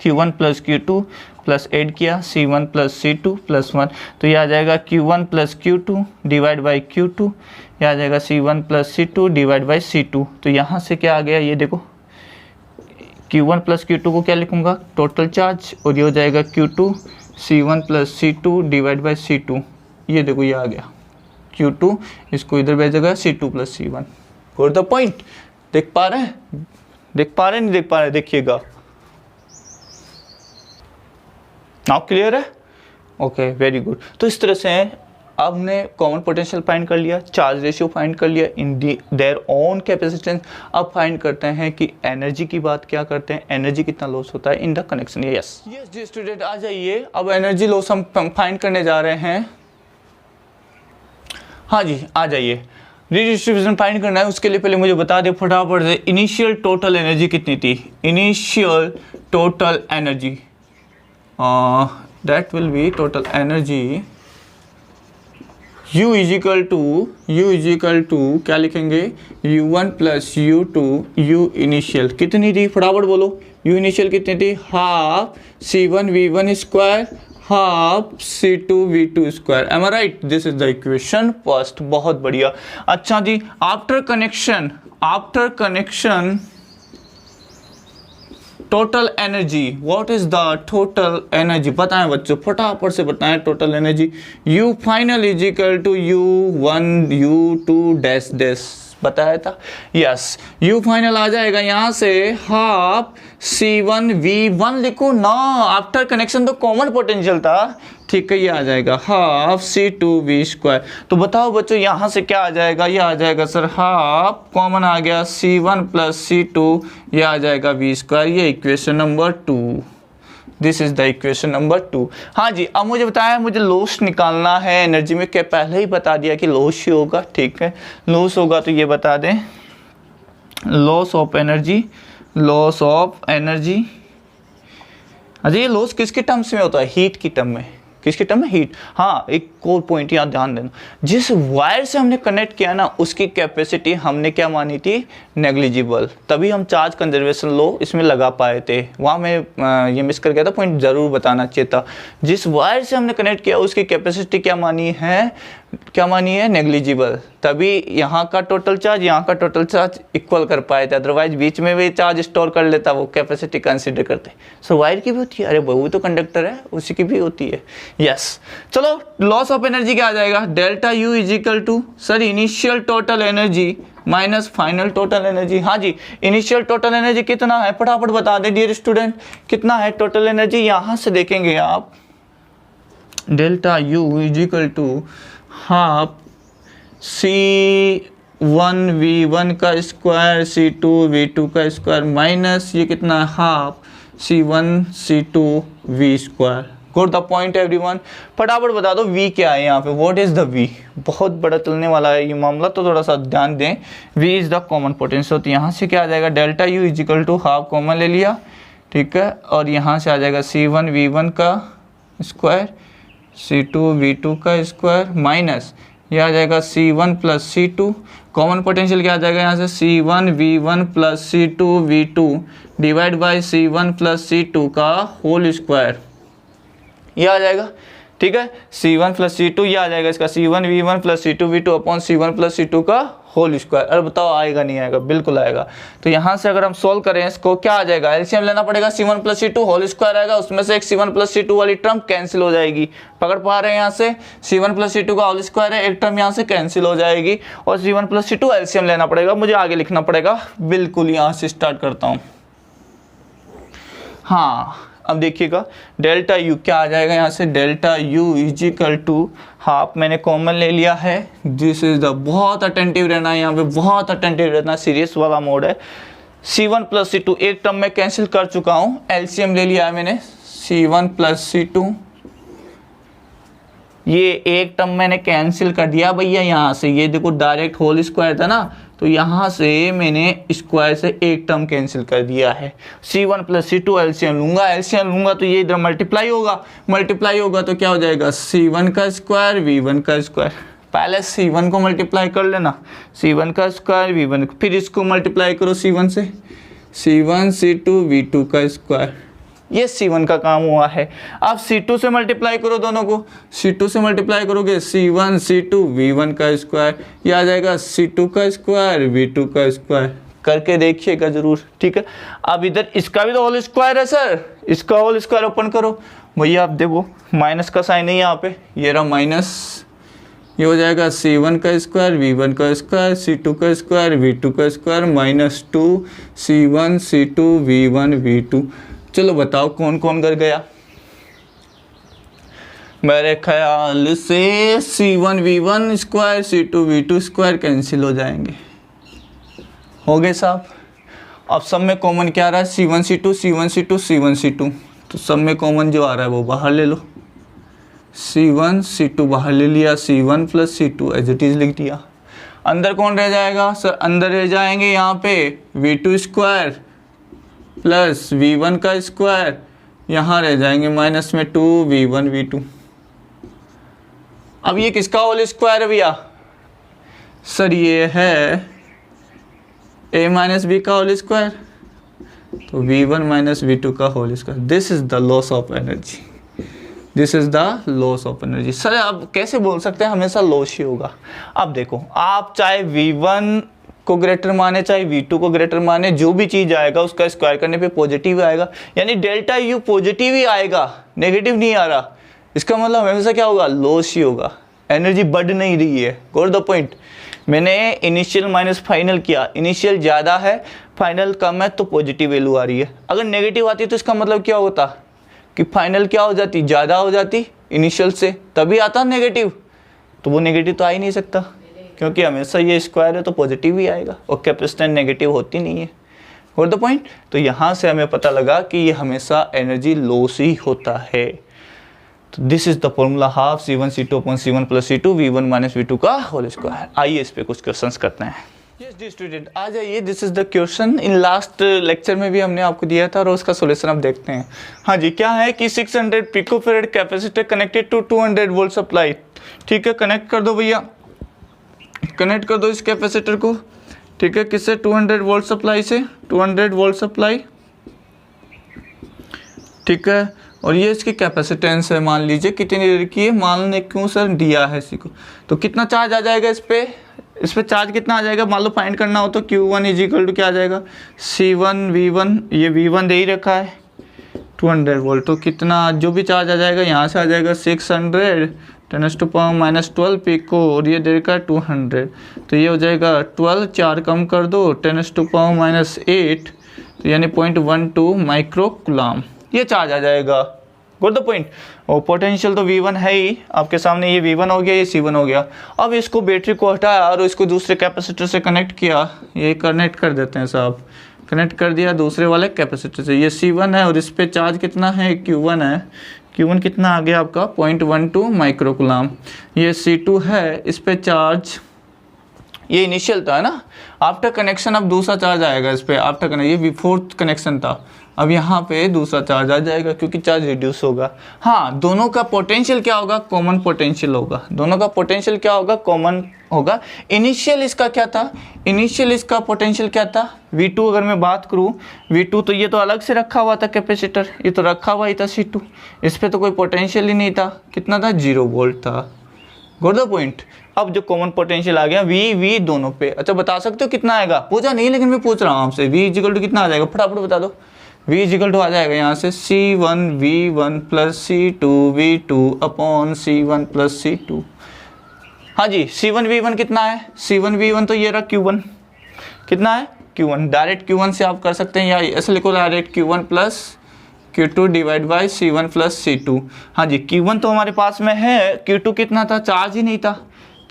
Q1 plus Q2 plus add किया C1 प्लस C2 प्लस 1, तो यह आ जाएगा Q1 plus Q2 divide by Q2, यह आ जाएगा C1 plus C2 divide by C2। तो यहाँ से क्या आ गया? ये देखो Q1 प्लस Q2 को क्या लिखूंगा? टोटल चार्ज, और ये हो जाएगा Q2 C1 plus C2 divide by C2। ये देखो ये आ गया Q2, इसको इधर भेजेगा C2 plus C1। Got the point. देख पा रहे हैं? देख पा रहे हैं? नहीं देख पा रहे? देखिएगा, नाउ क्लियर है? Okay, very good. तो इस तरह से अब हमने कॉमन पोटेंशियल फाइंड कर लिया, चार्ज रेशियो फाइंड कर लिया इन देयर ओन कैपेसिटेंस। अब फाइंड करते हैं कि एनर्जी की बात क्या करते हैं, एनर्जी कितना लॉस होता है इन द कनेक्शन। यस जी स्टूडेंट, आ जाइए, अब एनर्जी लॉस हम फाइंड करने जा रहे हैं। हाँ जी, आ जाइए। रीडिस्ट्रीब्यूशन फाइंड करना है, उसके लिए पहले मुझे बता दे फटाफट से इनिशियल टोटल एनर्जी कितनी थी। Initial total energy that will be total energy U is equal to क्या लिखेंगे, U1 plus U2 U initial कितनी थी फटाफट बोलो। U इनिशियल कितनी थी, half C1V1 square half C2V2 square. Am I right, this is the equation first. बहुत बढ़िया। अच्छा जी, after connection total energy, what is the total energy, बताएं बच्चों फटाफट से बताएं total energy. U final is equal to U1 U2 dash dash बताया था, यस। U फाइनल आ जाएगा यहाँ से हाफ C1V1 लिखो ना, आफ्टर कनेक्शन तो कॉमन पोटेंशियल था, ठीक है, ये आ जाएगा हाफ C2V स्क्वायर। तो बताओ बच्चों यहाँ से क्या आ जाएगा, ये आ जाएगा सर हाफ कॉमन आ गया C1 प्लस C2, ये आ जाएगा V स्क्वायर। ये equation number 2, this is the equation number 2। हाँ जी, अब मुझे बताया मुझे लॉस निकालना है एनर्जी में, क्या पहले ही बता दिया कि लॉस ही होगा, ठीक है। लॉस होगा तो ये बता दें, loss of energy, loss of energy. अच्छा, ये लॉस किसके टर्म्स में होता है, हीट की टर्म में, किसके टर्म में, हीट। हाँ, एक और पॉइंट यहाँ ध्यान देना, जिस वायर से हमने कनेक्ट किया ना उसकी कैपेसिटी हमने क्या मानी थी, नेग्लिजिबल, तभी हम चार्ज कंजर्वेशन लॉ इसमें लगा पाए थे। वहाँ मैं ये मिस कर गया था, पॉइंट जरूर बताना चाहिए था। जिस वायर से हमने कनेक्ट किया उसकी कैपेसिटी क्या मानी है, नेग्लिजिबल, तभी यहाँ का टोटल चार्ज यहाँ का टोटल चार्ज इक्वल कर पाए थे, अदरवाइज बीच में भी चार्ज स्टोर कर लेता, वो कैपेसिटी कंसीडर करते। सो वायर की भी होती है, अरे वो तो कंडक्टर है, उसी की भी होती है, यस। चलो, लॉस ऑफ एनर्जी क्या आ जाएगा, delta U is equal to sir initial total energy minus final total energy. हाँ जी, इनिशियल टोटल एनर्जी कितना है फटाफट बता दें डियर स्टूडेंट, कितना है टोटल एनर्जी, यहाँ से देखेंगे आप, delta U is equal to half C1V1 का स्क्वायर C2V2 का स्क्वायर माइनस ये कितना है half C1C2V square. Good the point everyone. फटाफट बता दो V क्या है यहाँ पे, व्हाट इज द V, बहुत बड़ा चलने वाला है ये मामला, तो थोड़ा सा ध्यान दें। V is the common potential, तो यहाँ से क्या आ जाएगा, delta U is equal to half common ले लिया, ठीक है, और यहाँ से आ जाएगा C1V1 का स्क्वायर C2V2 का स्क्वायर माइनस ये आ जाएगा C1 plus C2, common potential क्या आ जाएगा यहाँ से C1V1 plus C2V2 divide by C1 plus C2 का होल स्क्वायर, ये आ जाएगा, ठीक है। C1 प्लस C2 ये आ जाएगा इसका C1V1 plus C2V2 upon C1 plus C2 का होल स्क्वायर। अरे बताओ आएगा नहीं आएगा, बिल्कुल आएगा। तो यहाँ से अगर हम सोल्व करें इसको क्या आ जाएगा, एलसीएम लेना पड़ेगा, C1 plus C2 whole square आएगा, उसमें से एक C1 प्लस C2 वाली टर्म कैंसिल हो जाएगी, पकड़ पा रहे हैं यहाँ से, C1 प्लस C2 का होल स्क्वायर है, एक टर्म यहाँ से कैंसिल हो जाएगी और C1 प्लस C2 एलसीएम लेना पड़ेगा, मुझे आगे लिखना पड़ेगा, बिल्कुल यहाँ से स्टार्ट करता हूँ। हाँ, अब देखिएगा डेल्टा U क्या आ जाएगा यहाँ से, delta U is equal to half, मैंने कॉमन ले लिया है, दिस इज द, बहुत अटेंटिव रहना है यहाँ पे, बहुत अटेंटिव रहना, सीरियस वाला मोड है। C1 प्लस C2 एक टर्म में कैंसिल कर चुका हूँ, एलसीएम ले लिया है मैंने, C1 प्लस C2 ये एक टर्म मैंने कैंसिल कर दिया भैया यहाँ से, ये देखो डायरेक्ट होल स्क्वायर था ना, तो यहाँ से मैंने स्क्वायर से एक टर्म कैंसिल कर दिया है। C1 प्लस C2 एलसीएम लूंगा तो ये इधर मल्टीप्लाई होगा तो क्या हो जाएगा C1 का स्क्वायर V1 का स्क्वायर, पहले C1 को मल्टीप्लाई कर लेना, C1 का स्क्वायर V1, फिर इसको मल्टीप्लाई करो C1 से, C1 C2 V2 का स्क्वायर, ये C1 का काम हुआ है। अब C2 से मल्टीप्लाई करो दोनों को, C2 से मल्टीप्लाई करोगे C1 C2 V1 का स्क्वायर, ये आ जाएगा C2 का स्क्वायर V2 का स्क्वायर, करके देखिएगा जरूर, ठीक है। अब इधर इसका भी तो होल स्क्वायर है सर, इसका होल स्क्वायर ओपन करो भैया, आप देखो माइनस का साइन है यहाँ पे, ये रहा माइनस, ये हो जाएगा C1 का स्क्वायर V1 का स्क्वायर C2 का स्क्वायर V2 का square minus 2 C1 C2 V1 V2। चलो बताओ कौन कौन कर गया, मेरे ख्याल से C1 V1 square C2 V2 square cancel हो जाएंगे, हो गए साहब। अब सब में कॉमन क्या आ रहा है, C1 C2 C1 C2 C1 C2, तो सब में कॉमन जो आ रहा है वो बाहर ले लो, C1 C2 बाहर ले लिया, C1 plus C2 as it is लिख दिया। अंदर कौन रह जाएगा सर? अंदर रह जाएंगे यहाँ पे v2 स्क्वायर प्लस v1 का स्क्वायर, यहाँ रह जाएंगे माइनस में 2v1 v2। अब ये किसका होल स्क्वायर है भैया? सर ये है a माइनस बी का होल स्क्वायर, तो v1 माइनस v2 का whole square. This is the loss of energy, this is the loss of energy. Sir आप कैसे बोल सकते हैं हमेशा लॉस ही होगा? अब देखो, आप चाहे v1 को ग्रेटर माने चाहे v2 को ग्रेटर माने, जो भी चीज आएगा उसका स्क्वायर करने पे पॉजिटिव आएगा, यानी डेल्टा यू पॉजिटिव ही आएगा, नेगेटिव नहीं आ रहा। इसका मतलब हमेशा क्या होगा? लॉस ही होगा, एनर्जी बढ़ नहीं रही है। Got the point? मैंने इनिशियल माइनस फाइनल किया, इनिशियल ज़्यादा है फाइनल कम है तो पॉजिटिव वैल्यू आ रही है। अगर नेगेटिव आती तो इसका मतलब क्या होता कि फाइनल क्या हो जाती? ज़्यादा हो जाती इनिशियल से, तभी आता नेगेटिव। तो वो नेगेटिव तो आ ही नहीं सकता, क्योंकि हमेशा ये स्क्वायर है तो पॉजिटिव ही आएगा और कैपेसिटेंस नेगेटिव होती नहीं है। Got the point? तो यहाँ से हमें पता लगा कि ये हमेशा एनर्जी लॉस ही होता है। तो this is the formula half C1 C2 upon C1 plus C2 V1 minus V2 का होल स्क्वायर। आइए इस पे कुछ क्वेश्चंस करते हैं। यस डी स्टूडेंट, आ जाइए। This is the question, in last lecture में भी हमने आपको दिया था और उसका सॉल्यूशन अब देखते हैं। हाँ जी, क्या है कि 600 picofarad capacitor connected to 200 volt supply. ठीक है, कनेक्ट कर दो भैया, कनेक्ट कर दो इस कैपेसिटर को। ठीक है, किससे? 200 वोल्ट सप्लाई से, 200 वोल्ट सप्लाई। ठीक है, और ये इसकी कैपेसिटेंस है, मान लीजिए कितनी देर की है, मान लें क्यों सर दिया है इसी को, तो कितना चार्ज आ जाएगा इस पे चार्ज कितना आ जाएगा? मान लो फाइंड करना हो तो Q1 इज इक्वल टू क्या आ जाएगा? C1 V1, ये V1 दे ही रखा है 200 वोल्ट, तो कितना जो भी चार्ज आ जाएगा यहाँ से आ जाएगा 600 10⁻⁻12 पिको, और ये दे रखा है 200, तो ये हो जाएगा 12, 4 कम कर दो 10⁻⁸, तो यानी 0.12 माइक्रो कूलम ये चार्ज आ जाएगा। Got the point? और पोटेंशियल तो V1 है ही आपके सामने, ये V1 हो गया, ये C1 हो गया। अब इसको बैटरी को हटाया और इसको दूसरे कैपेसिटर से कनेक्ट किया, ये कनेक्ट कर देते हैं साहब, कनेक्ट कर दिया दूसरे वाले कैपेसिटर से। ये C1 है और इस पर चार्ज कितना है? Q1 है। Q1 कितना आ गया आपका? 0.12 माइक्रो कूलम। ये C2 है, इस पर चार्ज, ये इनिशियल था ना, आफ्टर कनेक्शन अब दूसरा चार्ज आएगा इस पर, आफ्टर कनेक्शन, ये बिफोर कनेक्शन था, अब यहाँ पे दूसरा चार्ज आ जाएगा क्योंकि चार्ज रिड्यूस होगा। हाँ, दोनों का पोटेंशियल क्या होगा? कॉमन पोटेंशियल होगा। दोनों का पोटेंशियल क्या होगा? कॉमन होगा। इनिशियल इसका क्या था? इनिशियल इसका पोटेंशियल क्या था? V2 अगर मैं बात करूँ, V2 तो ये तो अलग से रखा हुआ था कैपेसिटर, ये तो रखा हुआ ही था C2, इस पर तो कोई पोटेंशियल ही नहीं था। कितना था? 0 वोल्ट था। Got the point? अब जो कॉमन पोटेंशियल आ गया V दोनों पे। अच्छा, बता सकते हो कितना आएगा? पूछा नहीं लेकिन मैं पूछ रहा हूँ आपसे, V इक्वल टू कितना आ जाएगा? फटाफट बता दो। V इक्वल टू आ जाएगा यहाँ से C1 V1 plus C2 V2 upon C1 plus C2। हाँ जी, C1 V1 कितना है? C1 V1 तो ये रहा Q1, कितना है? Q1। डायरेक्ट Q1 से आप कर सकते हैं, या ऐसे लिखो direct Q1 plus Q2 divide by C1 plus C2। हाँ जी, Q1 तो हमारे पास में है, Q2 कितना था? चार्ज ही नहीं था,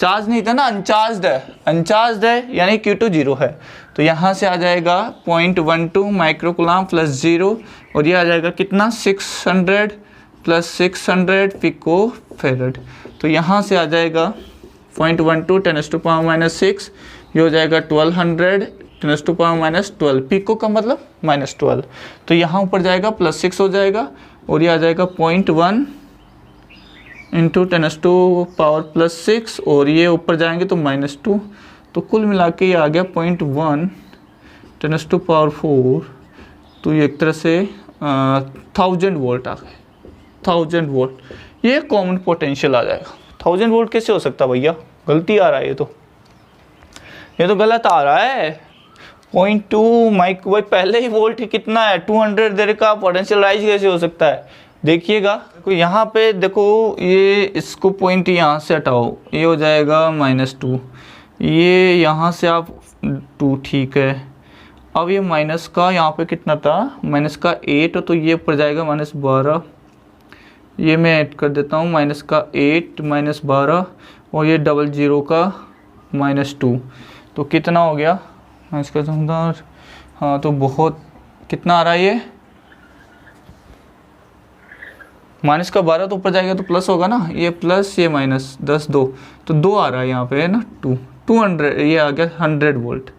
चार्ज नहीं था ना, अनचार्ज है, अनचार्ज है, यानी Q2 0 है। तो यहाँ से आ जाएगा 0.12 माइक्रो कूलम प्लस 0, और ये आ जाएगा कितना? 600 प्लस 600 पिको फेरेड। तो यहाँ से आ जाएगा 0.12 10⁻⁻6, ये हो जाएगा 1200 10⁻⁻12, पिको का मतलब -12, तो यहाँ ऊपर जाएगा +6 हो जाएगा, और ये आ जाएगा 0.1 इंटू 10⁻⁻6, और ये ऊपर जाएंगे तो -2, तो कुल मिला के ये आ गया 0.1 10⁻⁴, तो ये एक तरह से 1000 वोल्ट आ गए, 1000 वोल्ट। ये कॉमन पोटेंशियल आ जाएगा। 1000 वोल्ट कैसे हो सकता भैया? गलती आ रहा है, ये तो गलत आ रहा है। 0.2 माइक्रो, भाई पहले ही वोल्ट कितना है? 200 देर का पोटेंशियल राइज कैसे हो सकता है? देखिएगा, देखो यहाँ पे देखो, ये इसको पॉइंट यहाँ से हटाओ, ये हो जाएगा -2, ये यहाँ से आप 2, ठीक है। अब ये माइनस का यहाँ पे कितना था? माइनस का 8, तो ये ऊपर जाएगा -12, ये मैं ऐड कर देता हूँ, माइनस का 8 -12, और ये 00 का -2, तो कितना हो गया? इसका समझदार, हाँ, तो बहुत कितना आ रहा है ये? माइनस का 12 तो ऊपर जाएगा तो प्लस होगा ना, ये प्लस ये माइनस 10 2, तो 2 आ रहा है यहाँ पे, है ना, 200, ये आ गया 100 वोल्ट।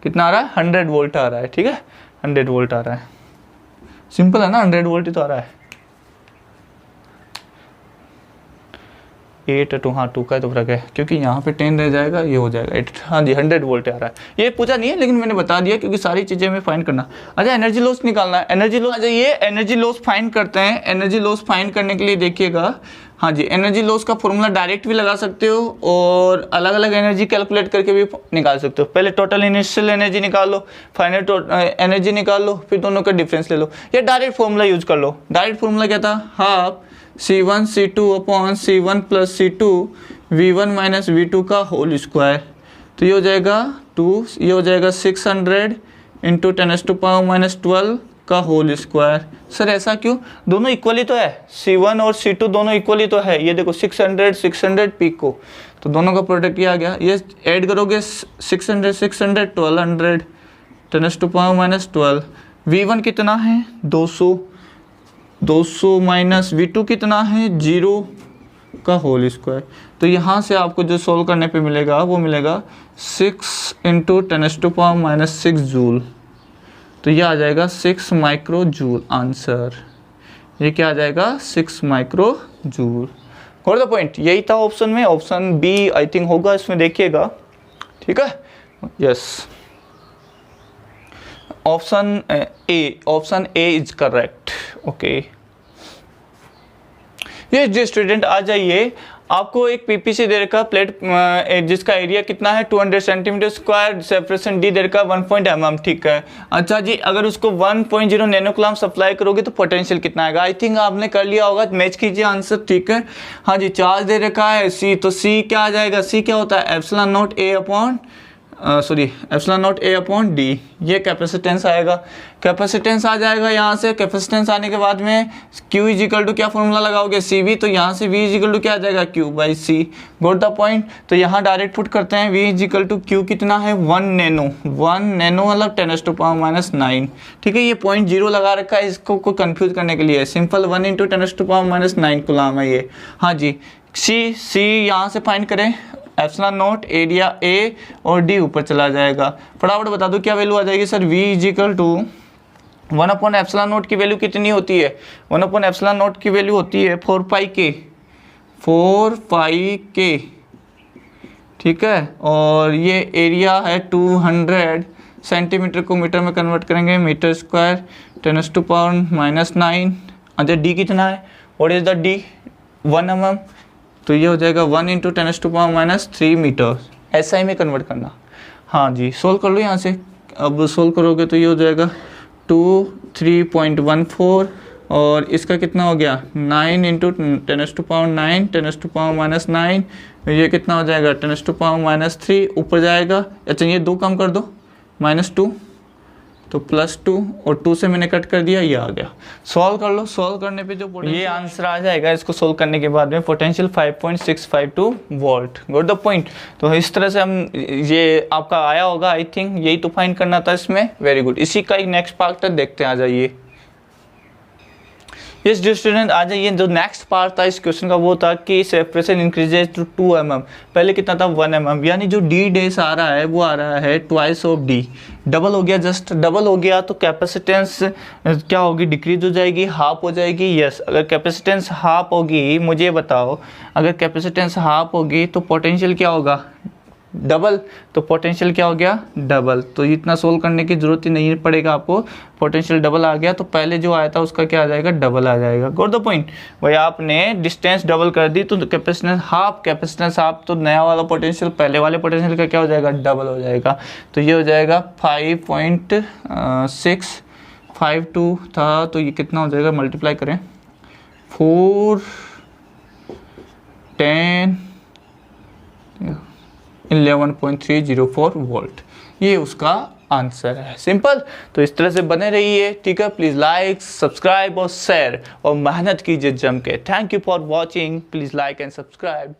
कितना आ रहा है? 100 वोल्ट आ रहा है, ठीक है, 100 वोल्ट आ रहा है। सिंपल है ना, 100 वोल्ट ही तो आ रहा है। 8 हाँ 2 का तो फर्क है, क्योंकि यहाँ पे 10 रह जाएगा, ये हो जाएगा 8। हाँ जी 100 वोल्ट आ रहा है। ये पूछा नहीं है लेकिन मैंने बता दिया क्योंकि सारी चीज़ें हमें फाइंड करना। अच्छा एनर्जी लॉस निकालना है, एनर्जी लॉस। अच्छा ये एनर्जी लॉस फाइंड करते हैं। एनर्जी लॉस फाइंड करने के लिए देखिएगा, हाँ जी एनर्जी लॉस का फॉर्मूला डायरेक्ट भी लगा सकते हो और अलग अलग एनर्जी कैलकुलेट करके भी निकाल सकते हो। पहले टोटल इनिशियल एनर्जी निकाल लो, फाइनल एनर्जी निकाल लो, फिर दोनों का डिफरेंस ले लो, या डायरेक्ट फॉर्मूला यूज कर लो। डायरेक्ट फॉर्मूला क्या था? Half C1 C2 upon C1 plus C2 V1 minus V2 का होल स्क्वायर। तो ये हो जाएगा 2, ये हो जाएगा 600 इंटू 10⁻⁻12 का होल स्क्वायर। सर ऐसा क्यों? दोनों इक्वली तो है, C1 और C2 दोनों इक्वली तो है। ये देखो 600 पीक को, तो दोनों का प्रोडक्ट ये आ गया। ये ऐड करोगे 600 1200 10⁻⁻12। V1 कितना है? 200 माइनस V2 कितना है? 0 का होल स्क्वायर। तो यहाँ से आपको जो सोल्व करने पे मिलेगा वो मिलेगा 6 इंटू 10⁻⁻6 जूल। तो ये आ जाएगा 6 माइक्रो जूल आंसर। ये क्या आ जाएगा? 6 micro joule. Got the point? यही था ऑप्शन में। ऑप्शन बी आई थिंक होगा इसमें, देखिएगा, ठीक है। Yes, option A is correct. Okay, ये जो स्टूडेंट आ जाइए, आपको एक पीपीसी दे रखा प्लेट जिसका एरिया कितना है 200 सेंटीमीटर स्क्वायर, सेपरेशन डी दे रखा 1 mm, ठीक है। अच्छा जी, अगर उसको 1.0 नैनो कूलम सप्लाई करोगे तो पोटेंशियल कितना आएगा? आई थिंक आपने कर लिया होगा, मैच कीजिए आंसर, ठीक है। हाँ जी, चार्ज दे रखा है सी, तो सी क्या आ जाएगा? सी क्या होता है? Epsilon not a upon D. ये कैपेसिटेंस आएगा। कैपेसिटेंस आ जाएगा यहाँ से। कैपेसिटेंस आने के बाद में Q इज इक्वल टू क्या फॉर्मूला लगाओगे? CV। तो यहाँ से V इज इक्वल टू क्या आ जाएगा? Q by C। Got the point? तो यहाँ डायरेक्ट पुट करते हैं। V is equal to Q कितना है? 1 नैनो मतलब 10⁻⁹, ठीक है। ये 0.0 लगा रखा है, इसको कोई कन्फ्यूज करने के लिए। सिंपल 1 इंटू 10⁻⁹ कूलम है ये। हाँ जी, C यहाँ से फाइंड करें। एप्सिलॉन नॉट एरिया ए और डी ऊपर चला जाएगा। फटाफट बता दो क्या वैल्यू आ जाएगी sir? V is equal to 1 upon epsilon naught की वैल्यू कितनी होती है? 1 अपॉन एप्सिलॉन नॉट की वैल्यू होती है 4 पाई के, ठीक है। और ये एरिया है 200 सेंटीमीटर को मीटर में कन्वर्ट करेंगे, मीटर स्क्वायर 10⁻⁹। अच्छा डी कितना है? What is the D? 1 mm। तो ये हो जाएगा 1 इंटू 10⁻³ मीटर। SI में कन्वर्ट करना। हाँ जी, सोल्व कर लो यहाँ से। अब सोल्व करोगे तो ये हो जाएगा 3.14 और इसका कितना हो गया? 9 इंटू 10⁻⁹, 10⁻⁻9। ये कितना हो जाएगा? 10⁻³ ऊपर जाएगा। अच्छा ये 2 कम कर दो, -2, तो +2 और 2 से मैंने कट कर दिया, ये आ गया। सॉल्व कर लो। सॉल्व करने पे जो ये आंसर आ जाएगा, इसको सॉल्व करने के बाद में potential 5.652 volt. Got the point? तो इस तरह से हम, ये आपका आया होगा आई थिंक, यही तो फाइंड करना था इसमें। Very good. इसी का एक नेक्स्ट पार्ट तक देखते हैं, आ जाइए। यस डियर स्टूडेंट, आ जाइए। जो नेक्स्ट पार्ट था इस क्वेश्चन का वो था कि सेपरेशन इंक्रीजेज टू 2 mm। पहले कितना था? 1 mm। यानी जो डी डेस आ रहा है वो आ रहा है ट्वाइस ऑफ डी। डबल हो गया, जस्ट डबल हो गया, तो कैपेसिटेंस क्या होगी? डिक्रीज हो जाएगी, हाफ हो जाएगी। यस, अगर कैपेसिटेंस हाफ होगी, मुझे बताओ, अगर कैपेसिटेंस हाफ होगी तो पोटेंशियल क्या होगा? डबल। तो पोटेंशियल क्या हो गया? डबल। तो इतना सोल्व करने की जरूरत ही नहीं पड़ेगा आपको। पोटेंशियल डबल आ गया तो पहले जो आया था उसका क्या आ जाएगा? डबल आ जाएगा। Got the point? भाई आपने डिस्टेंस डबल कर दी तो कैपेसिटेंस हाफ, तो नया वाला पोटेंशियल पहले वाले पोटेंशियल का क्या हो जाएगा? डबल हो जाएगा। तो ये हो जाएगा 5.652 था, तो ये कितना हो जाएगा? मल्टीप्लाई करें 4 10 11.304 वोल्ट। ये उसका आंसर है। सिंपल। तो इस तरह से बने रहिए, ठीक है। प्लीज़ लाइक, सब्सक्राइब और शेयर, और मेहनत कीजिए जम के। Thank you for watching. Please like and subscribe.